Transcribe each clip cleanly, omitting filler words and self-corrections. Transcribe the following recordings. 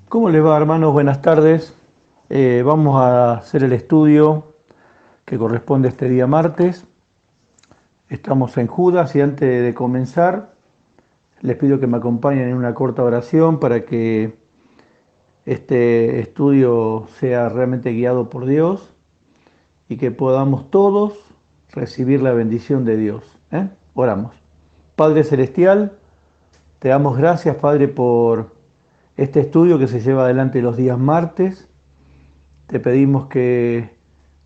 ¿Cómo les va, hermanos? Buenas tardes. Vamos a hacer el estudio que corresponde a este día martes. Estamos en Judas y antes de comenzar, les pido que me acompañen en una corta oración para que este estudio sea realmente guiado por Dios y que podamos todos recibir la bendición de Dios. Oramos. Padre Celestial, te damos gracias, Padre, por este estudio que se lleva adelante los días martes. Te pedimos que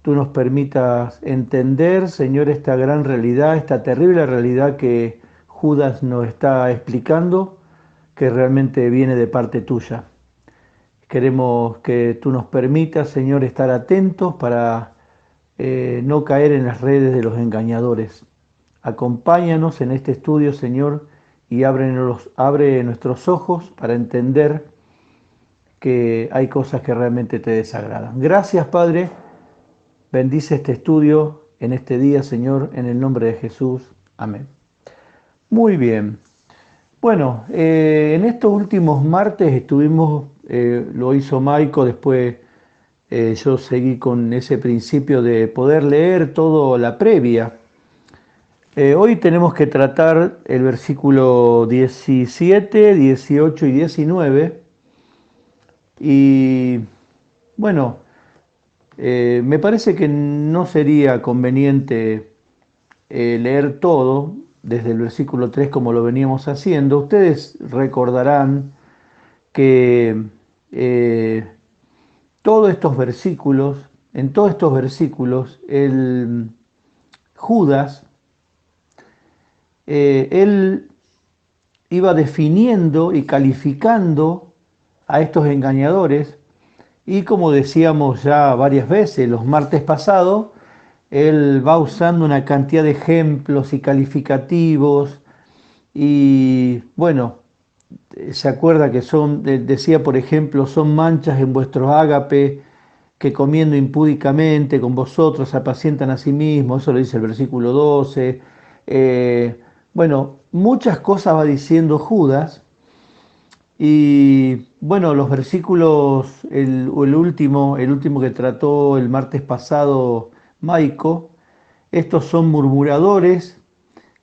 tú nos permitas entender, Señor, esta gran realidad, esta terrible realidad que Judas nos está explicando, que realmente viene de parte tuya. Queremos que tú nos permitas, Señor, estar atentos para no caer en las redes de los engañadores. Acompáñanos en este estudio, Señor, y abre nuestros ojos para entender que hay cosas que realmente te desagradan. Gracias, Padre. Bendice este estudio en este día, Señor, en el nombre de Jesús. Amén. Muy bien. Bueno, en estos últimos martes estuvimos, lo hizo Maico, después yo seguí con ese principio de poder leer toda la previa. Hoy tenemos que tratar el versículo 17, 18 y 19. Y bueno, me parece que no sería conveniente leer todo desde el versículo 3 como lo veníamos haciendo. Ustedes recordarán que eh, todos estos versículos, en todos estos versículos, el Judas, él iba definiendo y calificando a estos engañadores y como decíamos ya varias veces los martes pasados, él va usando una cantidad de ejemplos y calificativos y bueno, se acuerda que son, decía por ejemplo, son manchas en vuestros ágape que comiendo impúdicamente con vosotros se apacientan a sí mismos, eso lo dice el versículo 12. Bueno, muchas cosas va diciendo Judas y bueno, los versículos, el último que trató el martes pasado Maico, estos son murmuradores,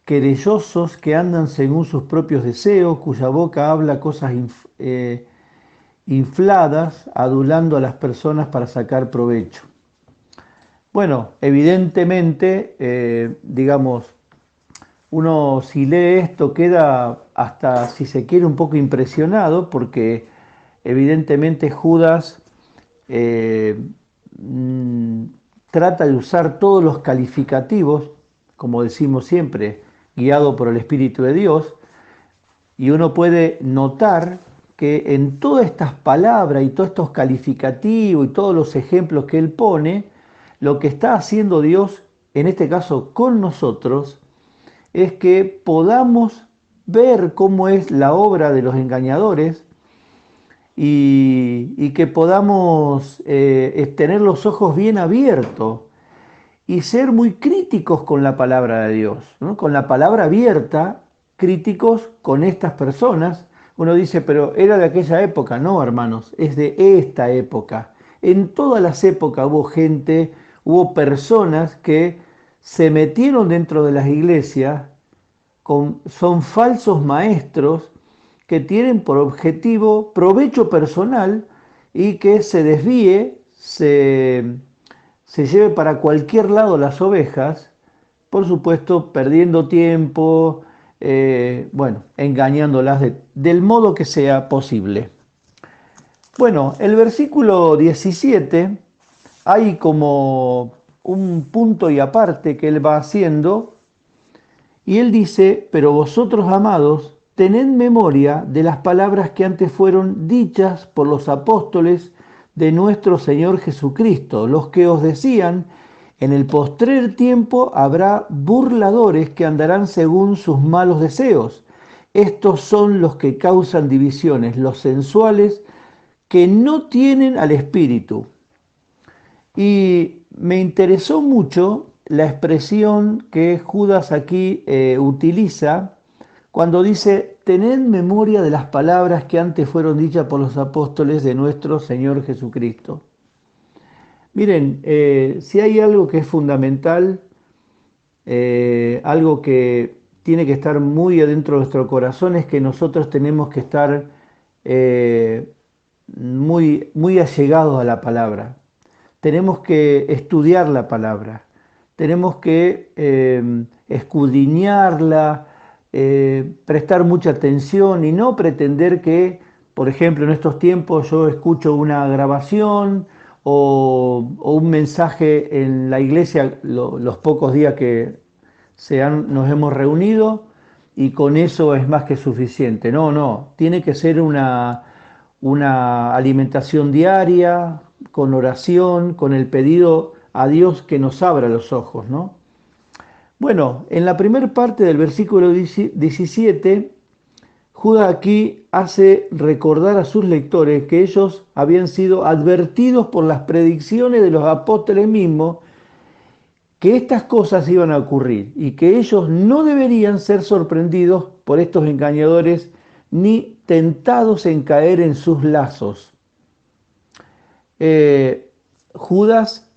querellosos, que andan según sus propios deseos, cuya boca habla cosas infladas, adulando a las personas para sacar provecho. Bueno, evidentemente, digamos, uno si lee esto queda hasta, si se quiere, un poco impresionado porque evidentemente Judas eh, mm, trata de usar todos los calificativos, como decimos siempre, guiado por el Espíritu de Dios, y uno puede notar que en todas estas palabras y todos estos calificativos y todos los ejemplos que él pone, lo que está haciendo Dios, en este caso con nosotros, es que podamos ver cómo es la obra de los engañadores y que podamos tener los ojos bien abiertos y ser muy críticos con la palabra de Dios, ¿no? Con la palabra abierta, críticos con estas personas. Uno dice, pero era de aquella época. No, hermanos, es de esta época. En todas las épocas hubo gente, hubo personas que se metieron dentro de las iglesias, son falsos maestros que tienen por objetivo provecho personal y que se desvíe, se lleve para cualquier lado las ovejas, por supuesto perdiendo tiempo, bueno, engañándolas del modo que sea posible. Bueno, el versículo 17 hay como un punto y aparte que él va haciendo y él dice, pero vosotros, amados, tened memoria de las palabras que antes fueron dichas por los apóstoles de nuestro Señor Jesucristo, los que os decían, en el postrer tiempo habrá burladores que andarán según sus malos deseos. Estos son los que causan divisiones, los sensuales, que no tienen al Espíritu. Y me interesó mucho la expresión que Judas aquí utiliza cuando dice, tened memoria de las palabras que antes fueron dichas por los apóstoles de nuestro Señor Jesucristo. Miren, si hay algo que es fundamental, algo que tiene que estar muy adentro de nuestro corazón, es que nosotros tenemos que estar muy allegados a la palabra. Tenemos que estudiar la palabra, tenemos que escudriñarla, prestar mucha atención y no pretender que, por ejemplo, en estos tiempos yo escucho una grabación o un mensaje en la iglesia los pocos días que nos hemos reunido y con eso es más que suficiente. No, no, tiene que ser una alimentación diaria, con oración, con el pedido a Dios que nos abra los ojos, ¿no? Bueno, en la primera parte del versículo 17, Judas aquí hace recordar a sus lectores que ellos habían sido advertidos por las predicciones de los apóstoles mismos que estas cosas iban a ocurrir y que ellos no deberían ser sorprendidos por estos engañadores ni tentados en caer en sus lazos. Judas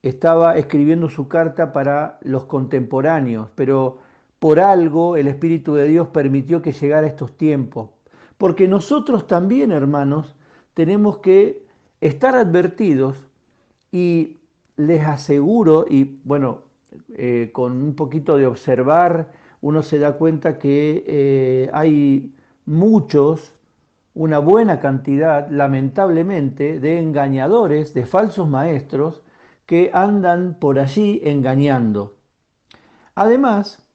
estaba escribiendo su carta para los contemporáneos, pero por algo el Espíritu de Dios permitió que llegara estos tiempos. Porque nosotros también, hermanos, tenemos que estar advertidos y les aseguro, y bueno, con un poquito de observar, uno se da cuenta que hay muchos, una buena cantidad, lamentablemente, de engañadores, de falsos maestros, que andan por allí engañando. Además,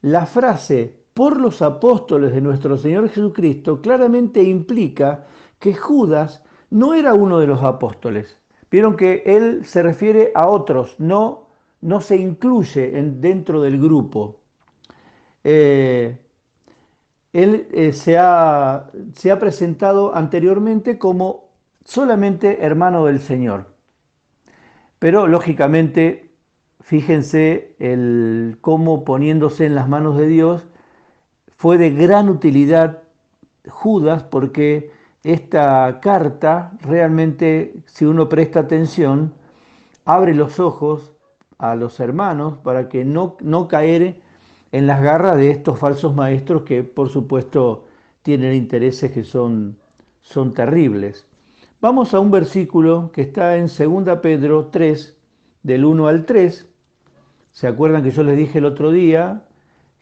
la frase por los apóstoles de nuestro Señor Jesucristo claramente implica que Judas no era uno de los apóstoles. Vieron que él se refiere a otros, no se incluye dentro del grupo. Él se ha presentado anteriormente como solamente hermano del Señor. Pero lógicamente, fíjense cómo poniéndose en las manos de Dios fue de gran utilidad Judas, porque esta carta realmente, si uno presta atención, abre los ojos a los hermanos para que no caer en las garras de estos falsos maestros que por supuesto tienen intereses que son terribles. Vamos a un versículo que está en 2 Pedro 3, del 1 al 3. ¿Se acuerdan que yo les dije el otro día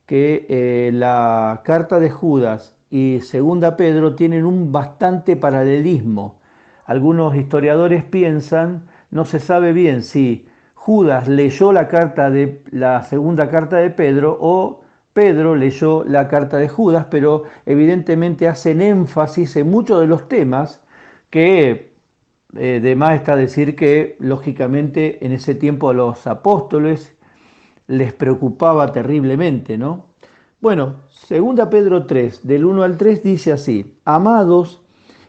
que la carta de Judas y 2 Pedro tienen un bastante paralelismo? Algunos historiadores piensan, no se sabe bien si Judas leyó la segunda carta de Pedro o Pedro leyó la carta de Judas, pero evidentemente hacen énfasis en muchos de los temas que de más está decir que lógicamente en ese tiempo a los apóstoles les preocupaba terriblemente, ¿no? Bueno, 2 Pedro 3, del 1 al 3 dice así: Amados,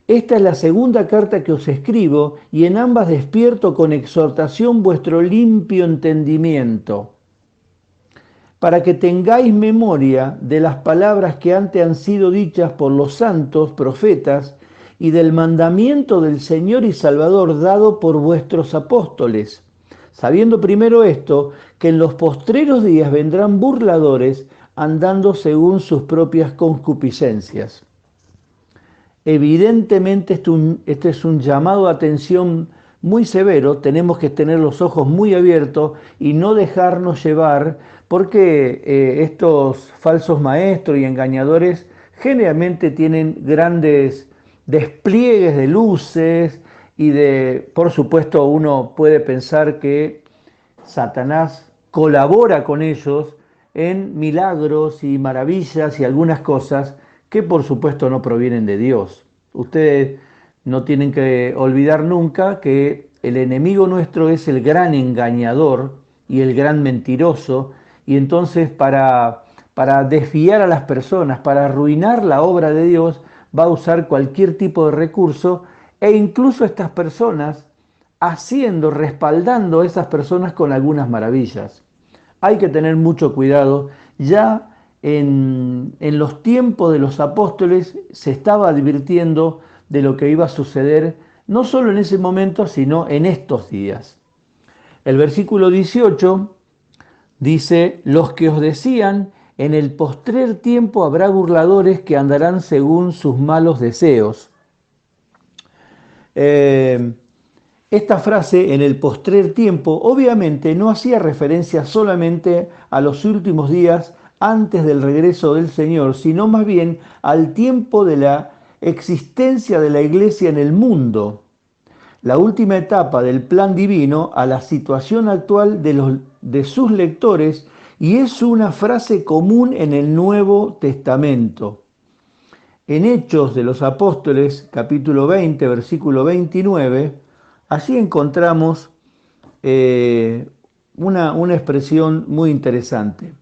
esta es la segunda carta que os escribo, y en ambas despierto con exhortación vuestro limpio entendimiento, para que tengáis memoria de las palabras que antes han sido dichas por los santos profetas, y del mandamiento del Señor y Salvador dado por vuestros apóstoles, sabiendo primero esto, que en los postreros días vendrán burladores, andando según sus propias concupiscencias. Evidentemente este es un llamado a atención muy severo, tenemos que tener los ojos muy abiertos y no dejarnos llevar, porque estos falsos maestros y engañadores generalmente tienen grandes despliegues de luces y por supuesto uno puede pensar que Satanás colabora con ellos en milagros y maravillas y algunas cosas que por supuesto no provienen de Dios. Ustedes no tienen que olvidar nunca que el enemigo nuestro es el gran engañador y el gran mentiroso, y entonces para desviar a las personas, para arruinar la obra de Dios, va a usar cualquier tipo de recurso, e incluso estas personas respaldando a esas personas con algunas maravillas. Hay que tener mucho cuidado. Ya en los tiempos de los apóstoles se estaba advirtiendo de lo que iba a suceder, no solo en ese momento, sino en estos días. El versículo 18 dice: los que os decían, en el postrer tiempo habrá burladores que andarán según sus malos deseos. Esta frase, en el postrer tiempo, obviamente no hacía referencia solamente a los últimos días antes del regreso del Señor, sino más bien al tiempo de la existencia de la iglesia en el mundo, la última etapa del plan divino a la situación actual de sus lectores, y es una frase común en el Nuevo Testamento. En Hechos de los Apóstoles, capítulo 20, versículo 29, allí encontramos una expresión muy interesante.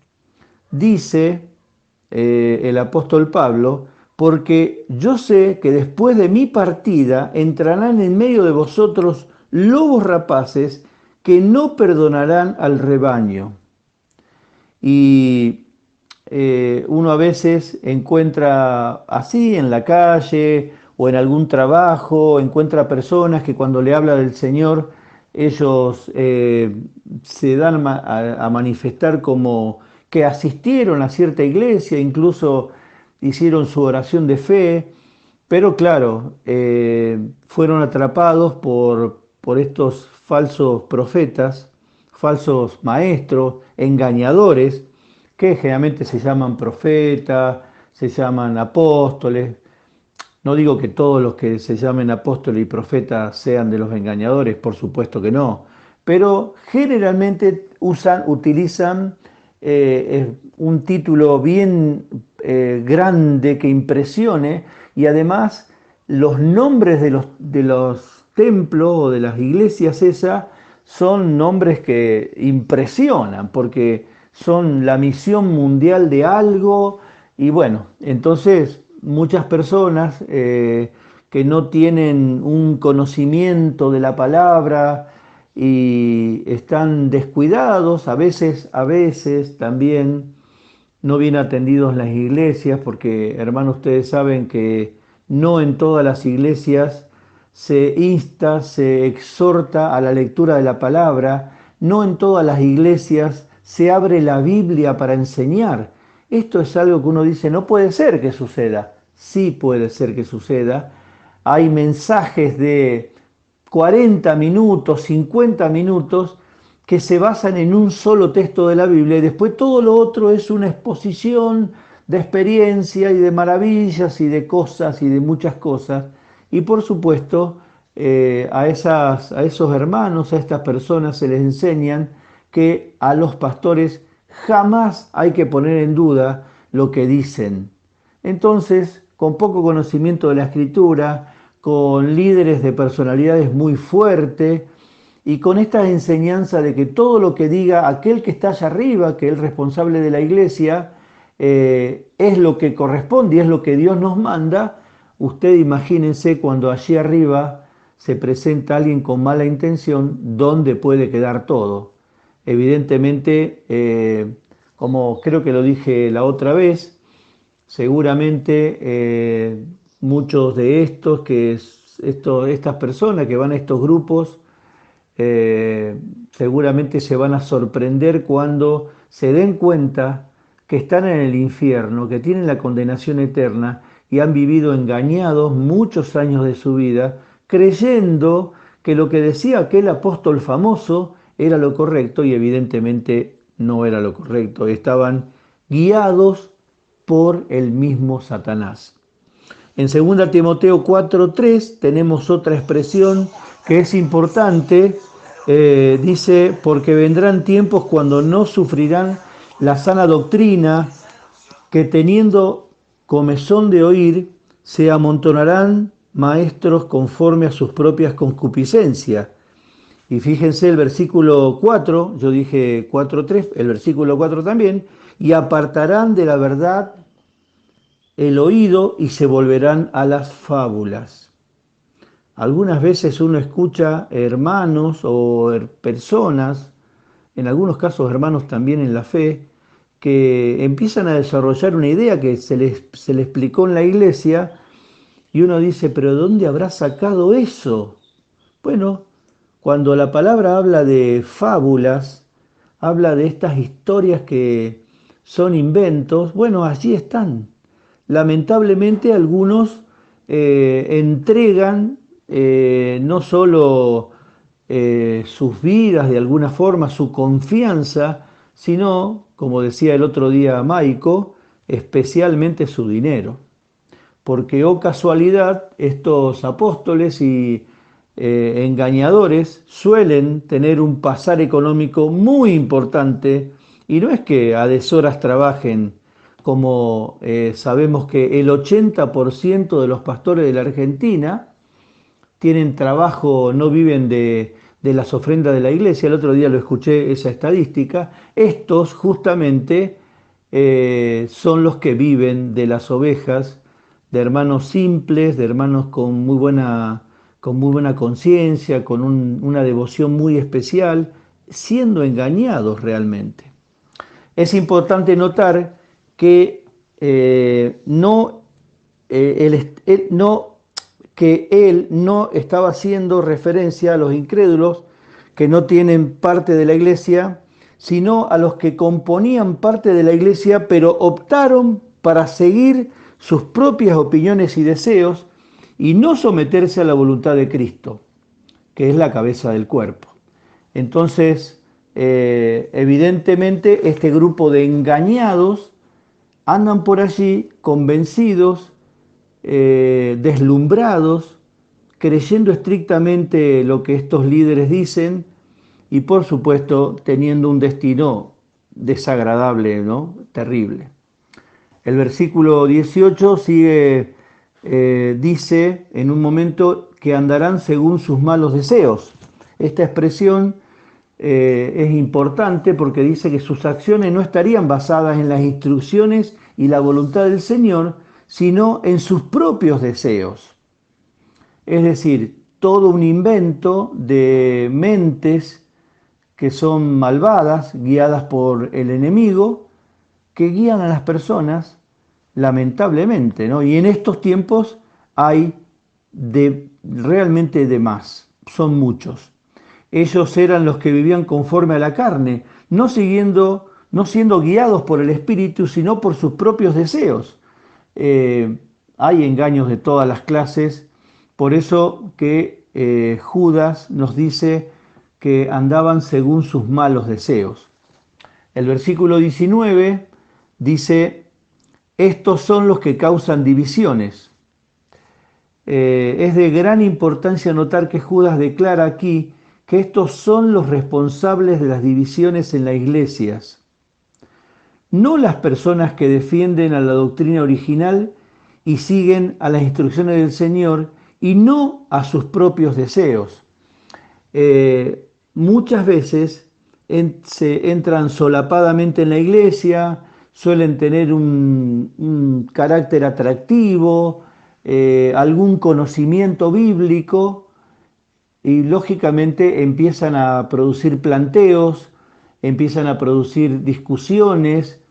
Dice el apóstol Pablo: porque yo sé que después de mi partida entrarán en medio de vosotros lobos rapaces que no perdonarán al rebaño. Y uno a veces encuentra así en la calle o en algún trabajo, encuentra personas que cuando le habla del Señor, ellos se dan a manifestar como que asistieron a cierta iglesia, incluso hicieron su oración de fe, pero claro, fueron atrapados por estos falsos profetas, falsos maestros, engañadores, que generalmente se llaman profetas, se llaman apóstoles. No digo que todos los que se llamen apóstoles y profetas sean de los engañadores, por supuesto que no, pero generalmente utilizan un título bien grande que impresione, y además los nombres de los templos o de las iglesias esas son nombres que impresionan porque son la misión mundial de algo. Y bueno, entonces muchas personas que no tienen un conocimiento de la palabra y están descuidados, a veces también no bien atendidos en las iglesias, porque hermanos, ustedes saben que no en todas las iglesias se insta, se exhorta a la lectura de la palabra, no en todas las iglesias se abre la Biblia para enseñar. Esto es algo que uno dice, no puede ser que suceda. Sí puede ser que suceda. Hay mensajes de 40 minutos, 50 minutos, que se basan en un solo texto de la Biblia, y después todo lo otro es una exposición de experiencia y de maravillas y de cosas y de muchas cosas. Y por supuesto, a esos hermanos, a estas personas se les enseñan que a los pastores jamás hay que poner en duda lo que dicen. Entonces, con poco conocimiento de la Escritura, con líderes de personalidades muy fuertes, y con esta enseñanza de que todo lo que diga aquel que está allá arriba, que es el responsable de la iglesia, es lo que corresponde y es lo que Dios nos manda. Usted imagínense cuando allí arriba se presenta alguien con mala intención, ¿dónde puede quedar todo? Evidentemente, como creo que lo dije la otra vez, seguramente muchos de estas personas que van a estos grupos, seguramente se van a sorprender cuando se den cuenta que están en el infierno, que tienen la condenación eterna y han vivido engañados muchos años de su vida, creyendo que lo que decía aquel apóstol famoso era lo correcto, y evidentemente no era lo correcto. Estaban guiados por el mismo Satanás. En 2 Timoteo 4:3 tenemos otra expresión que es importante. Dice: porque vendrán tiempos cuando no sufrirán la sana doctrina, que teniendo comezón de oír, se amontonarán maestros conforme a sus propias concupiscencias. Y fíjense el versículo 4, yo dije 4:3, el versículo 4 también: y apartarán de la verdad el oído y se volverán a las fábulas. Algunas veces uno escucha hermanos o personas, en algunos casos hermanos también en la fe, que empiezan a desarrollar una idea que se le explicó en la iglesia y uno dice, pero ¿dónde habrá sacado eso? Bueno, cuando la palabra habla de fábulas, habla de estas historias que son inventos, bueno, allí están. Lamentablemente algunos entregan no solo sus vidas, de alguna forma, su confianza, sino, como decía el otro día Maico, especialmente su dinero. Porque, oh casualidad, estos apóstoles y engañadores suelen tener un pasar económico muy importante y no es que a deshoras trabajen, como sabemos que el 80% de los pastores de la Argentina tienen trabajo, no viven de las ofrendas de la iglesia. El otro día lo escuché esa estadística. Estos justamente son los que viven de las ovejas, de hermanos simples, de hermanos con muy buena conciencia, con una devoción muy especial, siendo engañados realmente. Es importante notar que no, que él no estaba haciendo referencia a los incrédulos que no tienen parte de la iglesia, sino a los que componían parte de la iglesia, pero optaron para seguir sus propias opiniones y deseos y no someterse a la voluntad de Cristo, que es la cabeza del cuerpo. Entonces, evidentemente, este grupo de engañados andan por allí convencidos, deslumbrados, creyendo estrictamente lo que estos líderes dicen y por supuesto teniendo un destino desagradable, ¿no? Terrible. El versículo 18 sigue, dice en un momento que andarán según sus malos deseos. Esta expresión es importante porque dice que sus acciones no estarían basadas en las instrucciones y la voluntad del Señor, sino en sus propios deseos. Es decir, todo un invento de mentes que son malvadas, guiadas por el enemigo, que guían a las personas, lamentablemente, ¿no? Y en estos tiempos hay realmente de más, son muchos. Ellos eran los que vivían conforme a la carne, no siendo guiados por el Espíritu, sino por sus propios deseos. Hay engaños de todas las clases, por eso que Judas nos dice que andaban según sus malos deseos. El versículo 19 dice, estos son los que causan divisiones. Es de gran importancia notar que Judas declara aquí que estos son los responsables de las divisiones en las iglesias. No las personas que defienden a la doctrina original y siguen a las instrucciones del Señor y no a sus propios deseos. Muchas veces se entran solapadamente en la iglesia, suelen tener un carácter atractivo, algún conocimiento bíblico y lógicamente empiezan a producir planteos, empiezan a producir discusiones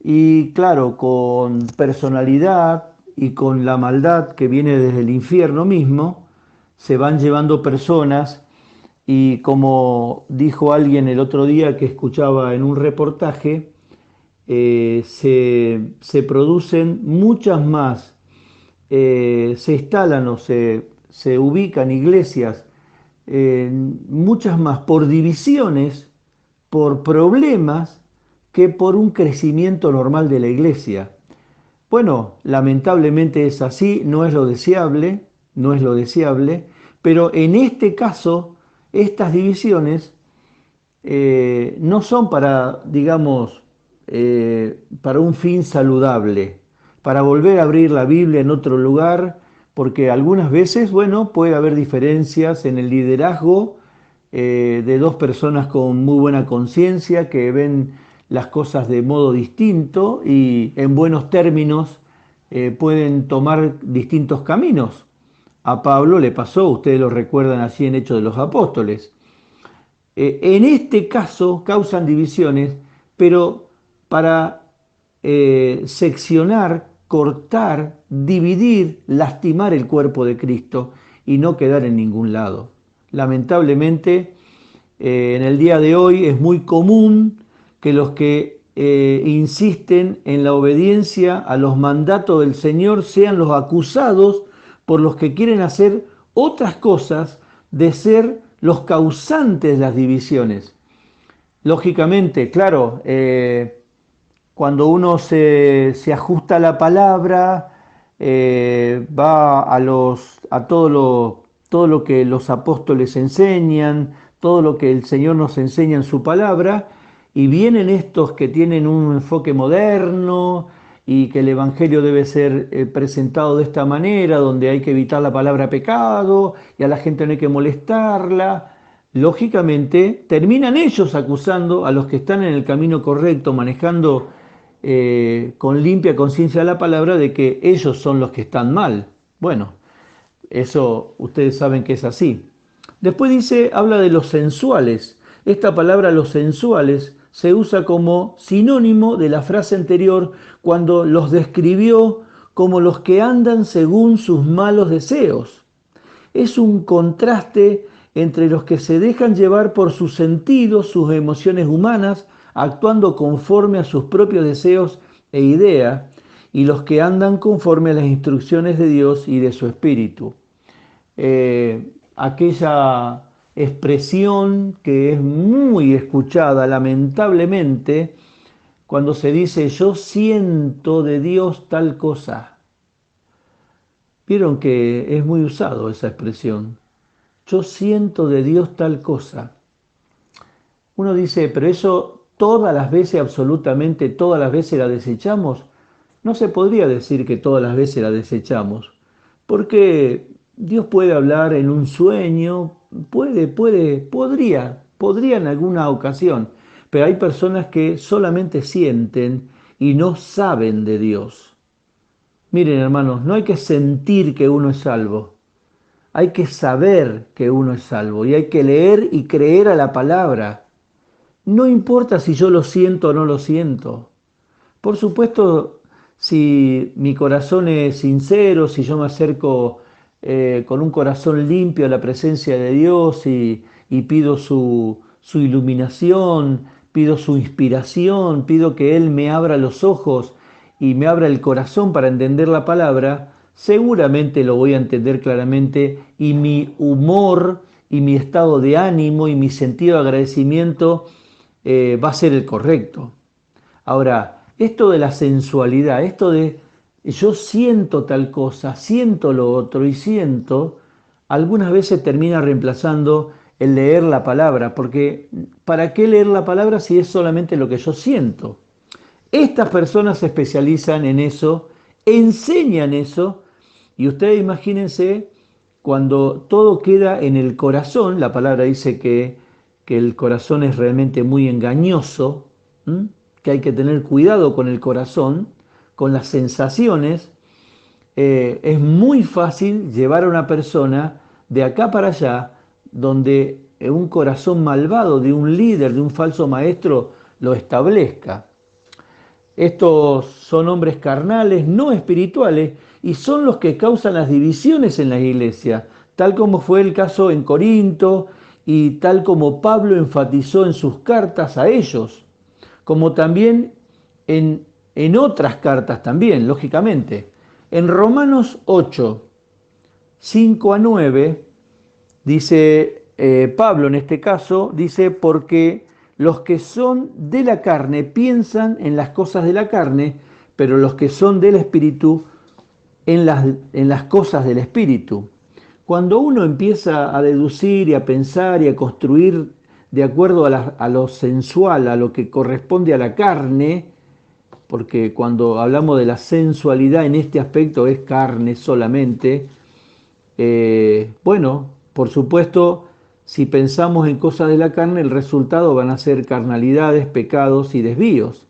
y claro, con personalidad y con la maldad que viene desde el infierno mismo, se van llevando personas y como dijo alguien el otro día que escuchaba en un reportaje, se producen muchas más, se instalan o se ubican iglesias, muchas más por divisiones, por problemas, que por un crecimiento normal de la iglesia. Bueno, lamentablemente es así, no es lo deseable, no es lo deseable, pero en este caso, estas divisiones no son para, digamos, para un fin saludable, para volver a abrir la Biblia en otro lugar, porque algunas veces, bueno, puede haber diferencias en el liderazgo de dos personas con muy buena conciencia que ven las cosas de modo distinto y en buenos términos pueden tomar distintos caminos. A Pablo le pasó, ustedes lo recuerdan así en Hechos de los Apóstoles. En este caso causan divisiones, pero para seccionar, cortar, dividir, lastimar el cuerpo de Cristo y no quedar en ningún lado. Lamentablemente, en el día de hoy es muy común que los que insisten en la obediencia a los mandatos del Señor sean los acusados por los que quieren hacer otras cosas de ser los causantes de las divisiones. Lógicamente, claro, cuando uno se ajusta a la palabra, va a todo lo que los apóstoles enseñan, todo lo que el Señor nos enseña en su palabra, y vienen estos que tienen un enfoque moderno y que el Evangelio debe ser presentado de esta manera, donde hay que evitar la palabra pecado y a la gente no hay que molestarla. Lógicamente, terminan ellos acusando a los que están en el camino correcto, manejando con limpia conciencia la palabra, de que ellos son los que están mal. Bueno, eso ustedes saben que es así. Después dice, habla de los sensuales. Esta palabra, los sensuales, se usa como sinónimo de la frase anterior cuando los describió como los que andan según sus malos deseos. Es un contraste entre los que se dejan llevar por sus sentidos, sus emociones humanas, actuando conforme a sus propios deseos e ideas, y los que andan conforme a las instrucciones de Dios y de su Espíritu. Aquella expresión que es muy escuchada, lamentablemente, cuando se dice yo siento de Dios tal cosa. Vieron que es muy usado esa expresión. Yo siento de Dios tal cosa. Uno dice, pero eso todas las veces, absolutamente todas las veces la desechamos. No se podría decir que todas las veces la desechamos, porque Dios puede hablar en un sueño, podría en alguna ocasión, pero hay personas que solamente sienten y no saben de Dios. Miren, hermanos, no hay que sentir que uno es salvo, hay que saber que uno es salvo y hay que leer y creer a la palabra. No importa si yo lo siento o no lo siento. Por supuesto, si mi corazón es sincero, si yo me acerco con un corazón limpio a la presencia de Dios y pido su iluminación, pido su inspiración, pido que Él me abra los ojos y me abra el corazón para entender la palabra, seguramente lo voy a entender claramente y mi humor y mi estado de ánimo y mi sentido de agradecimiento va a ser el correcto. Ahora, esto de la sensualidad, esto de yo siento tal cosa, siento lo otro y siento, algunas veces termina reemplazando el leer la palabra, porque ¿para qué leer la palabra si es solamente lo que yo siento? Estas personas se especializan en eso, enseñan eso, y ustedes imagínense cuando todo queda en el corazón. La palabra dice que el corazón es realmente muy engañoso, que hay que tener cuidado con el corazón, con las sensaciones. Es muy fácil llevar a una persona de acá para allá, donde un corazón malvado de un líder, de un falso maestro, lo establezca. Estos son hombres carnales, no espirituales, y son los que causan las divisiones en la iglesia, tal como fue el caso en Corinto y tal como Pablo enfatizó en sus cartas a ellos, como también en otras cartas también, lógicamente. En Romanos 8, 5 a 9, dice Pablo en este caso, dice, porque los que son de la carne piensan en las cosas de la carne, pero los que son del Espíritu en las cosas del Espíritu. Cuando uno empieza a deducir y a pensar y a construir de acuerdo a lo sensual, a lo que corresponde a la carne, porque cuando hablamos de la sensualidad en este aspecto es carne solamente, bueno, por supuesto, si pensamos en cosas de la carne, el resultado van a ser carnalidades, pecados y desvíos.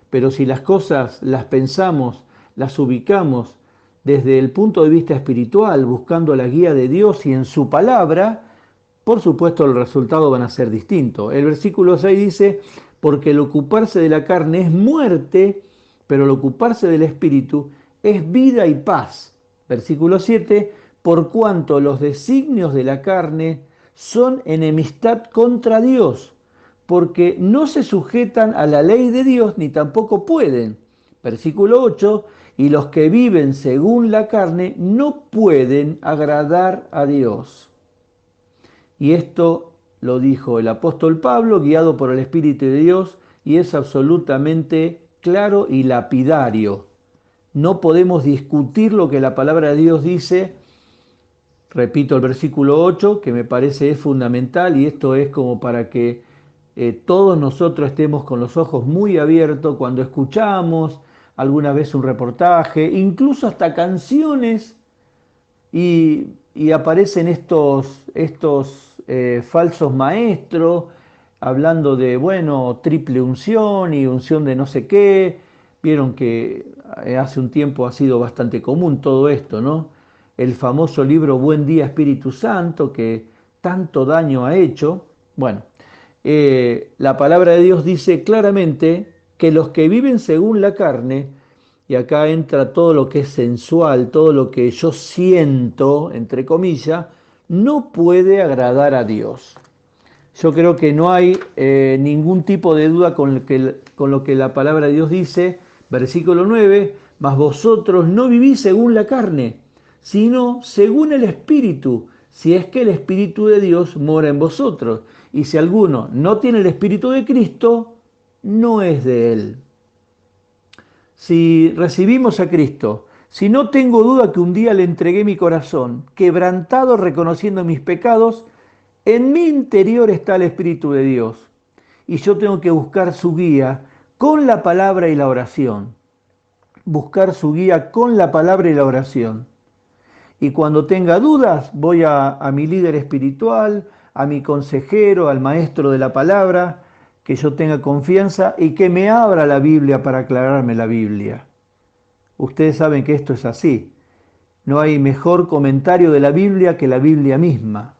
Pero si las cosas las pensamos, las ubicamos desde el punto de vista espiritual, buscando la guía de Dios y en su palabra, por supuesto el resultado van a ser distinto. El versículo 6 dice, porque el ocuparse de la carne es muerte, pero el ocuparse del espíritu es vida y paz. Versículo 7, por cuanto los designios de la carne son enemistad contra Dios, porque no se sujetan a la ley de Dios ni tampoco pueden. Versículo 8, y los que viven según la carne no pueden agradar a Dios. Y esto lo dijo el apóstol Pablo, guiado por el Espíritu de Dios, y es absolutamente claro y lapidario. No podemos discutir lo que la palabra de Dios dice. Repito el versículo 8, que me parece es fundamental, y esto es como para que todos nosotros estemos con los ojos muy abiertos cuando escuchamos alguna vez un reportaje, incluso hasta canciones, y aparecen estos falsos maestros hablando de, bueno, triple unción y unción de no sé qué. Vieron que hace un tiempo ha sido bastante común todo esto, ¿no? El famoso libro Buen Día Espíritu Santo, que tanto daño ha hecho. Bueno, la palabra de Dios dice claramente que los que viven según la carne, y acá entra todo lo que es sensual, todo lo que yo siento, entre comillas, no puede agradar a Dios. Yo creo que no hay ningún tipo de duda con lo que la palabra de Dios dice. Versículo 9, mas vosotros no vivís según la carne, sino según el Espíritu, si es que el Espíritu de Dios mora en vosotros. Y si alguno no tiene el Espíritu de Cristo, no es de él. Si recibimos a Cristo, si no tengo duda que un día le entregué mi corazón, quebrantado reconociendo mis pecados, en mi interior está el Espíritu de Dios. Y yo tengo que buscar su guía con la palabra y la oración. Buscar su guía con la palabra y la oración. Y cuando tenga dudas, voy a mi líder espiritual, a mi consejero, al maestro de la palabra, que yo tenga confianza y que me abra la Biblia para aclararme la Biblia. Ustedes saben que esto es así. No hay mejor comentario de la Biblia que la Biblia misma.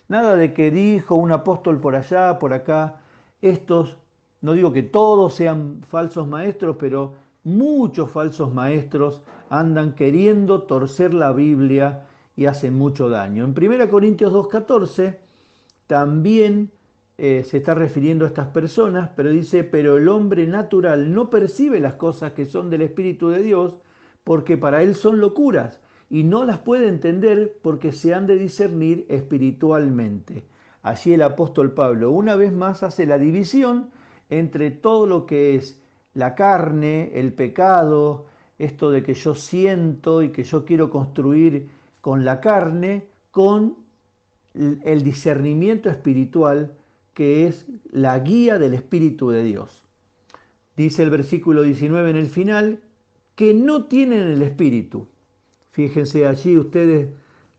Nada de que dijo un apóstol por allá, por acá. Estos, no digo que todos sean falsos maestros, pero muchos falsos maestros andan queriendo torcer la Biblia y hacen mucho daño. En 1 Corintios 2:14 también se está refiriendo a estas personas, pero dice, pero el hombre natural no percibe las cosas que son del Espíritu de Dios, porque para él son locuras, y no las puede entender porque se han de discernir espiritualmente. Allí el apóstol Pablo una vez más hace la división entre todo lo que es la carne, el pecado, esto de que yo siento y que yo quiero construir con la carne, con el discernimiento espiritual, que es la guía del Espíritu de Dios. Dice el versículo 19 en el final, que no tienen el Espíritu. Fíjense allí, ustedes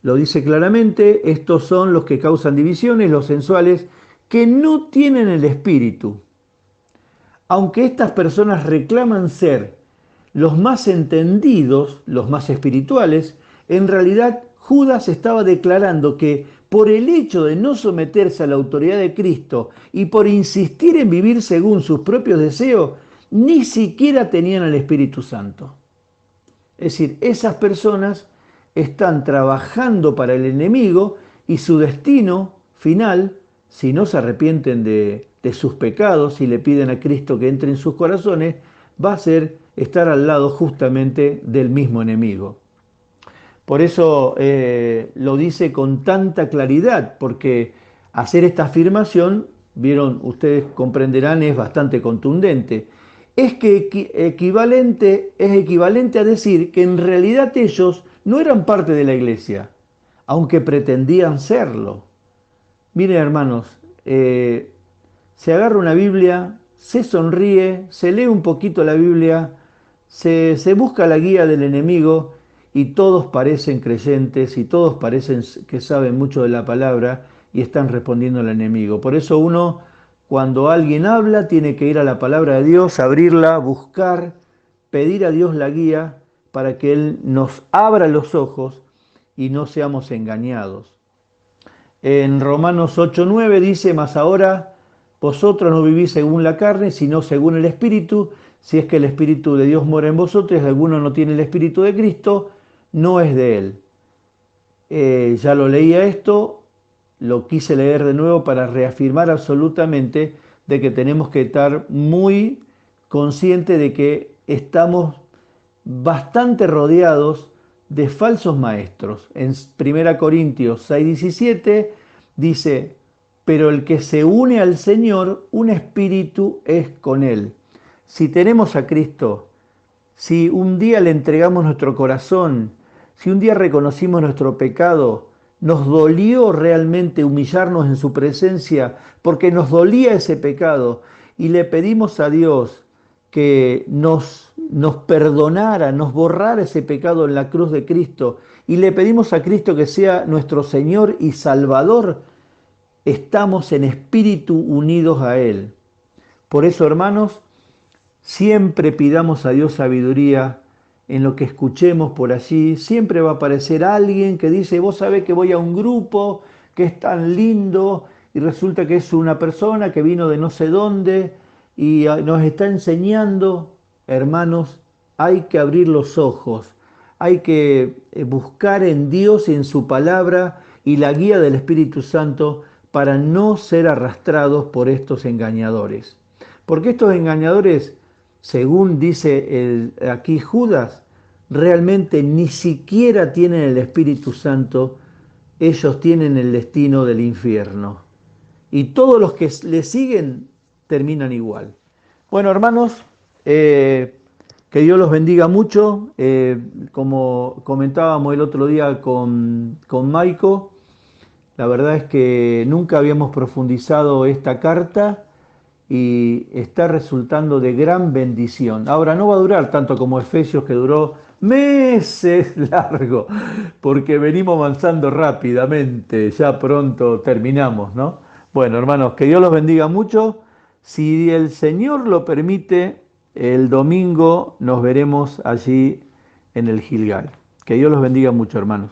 lo dice claramente, estos son los que causan divisiones, los sensuales, que no tienen el Espíritu. Aunque estas personas reclaman ser los más entendidos, los más espirituales, en realidad Judas estaba declarando que por el hecho de no someterse a la autoridad de Cristo y por insistir en vivir según sus propios deseos, ni siquiera tenían el Espíritu Santo. Es decir, esas personas están trabajando para el enemigo y su destino final, si no se arrepienten de sus pecados y le piden a Cristo que entre en sus corazones, va a ser estar al lado justamente del mismo enemigo. Por eso lo dice con tanta claridad, porque hacer esta afirmación, vieron, ustedes comprenderán, es bastante contundente. Es equivalente a decir que en realidad ellos no eran parte de la iglesia, aunque pretendían serlo. Miren, hermanos, se agarra una Biblia, se sonríe, se lee un poquito la Biblia, se busca la guía del enemigo y todos parecen creyentes y todos parecen que saben mucho de la palabra y están respondiendo al enemigo. Por eso uno, cuando alguien habla, tiene que ir a la palabra de Dios, abrirla, buscar, pedir a Dios la guía para que Él nos abra los ojos y no seamos engañados. En Romanos 8:9 dice, mas ahora vosotros no vivís según la carne, sino según el Espíritu. Si es que el Espíritu de Dios mora en vosotros, y alguno no tiene el Espíritu de Cristo, no es de él. Ya lo leía esto, lo quise leer de nuevo para reafirmar absolutamente de que tenemos que estar muy conscientes de que estamos bastante rodeados de falsos maestros. En 1 Corintios 6:17 dice, pero el que se une al Señor, un espíritu es con él. Si tenemos a Cristo, si un día le entregamos nuestro corazón, si un día reconocimos nuestro pecado, nos dolió realmente humillarnos en su presencia porque nos dolía ese pecado y le pedimos a Dios que nos perdonara, nos borrara ese pecado en la cruz de Cristo y le pedimos a Cristo que sea nuestro Señor y Salvador, estamos en espíritu unidos a Él. Por eso, hermanos, siempre pidamos a Dios sabiduría en lo que escuchemos por allí. Siempre va a aparecer alguien que dice, vos sabés que voy a un grupo que es tan lindo y resulta que es una persona que vino de no sé dónde y nos está enseñando. Hermanos, hay que abrir los ojos, hay que buscar en Dios y en su palabra y la guía del Espíritu Santo para no ser arrastrados por estos engañadores. Porque estos engañadores, según dice aquí Judas, realmente ni siquiera tienen el Espíritu Santo, ellos tienen el destino del infierno. Y todos los que le siguen terminan igual. Bueno, hermanos, que Dios los bendiga mucho. Como comentábamos el otro día con Maico, la verdad es que nunca habíamos profundizado esta carta y está resultando de gran bendición. Ahora no va a durar tanto como Efesios, que duró meses largo, porque venimos avanzando rápidamente, ya pronto terminamos, ¿no? Bueno, hermanos, que Dios los bendiga mucho. Si el Señor lo permite, el domingo nos veremos allí en el Gilgal. Que Dios los bendiga mucho, hermanos.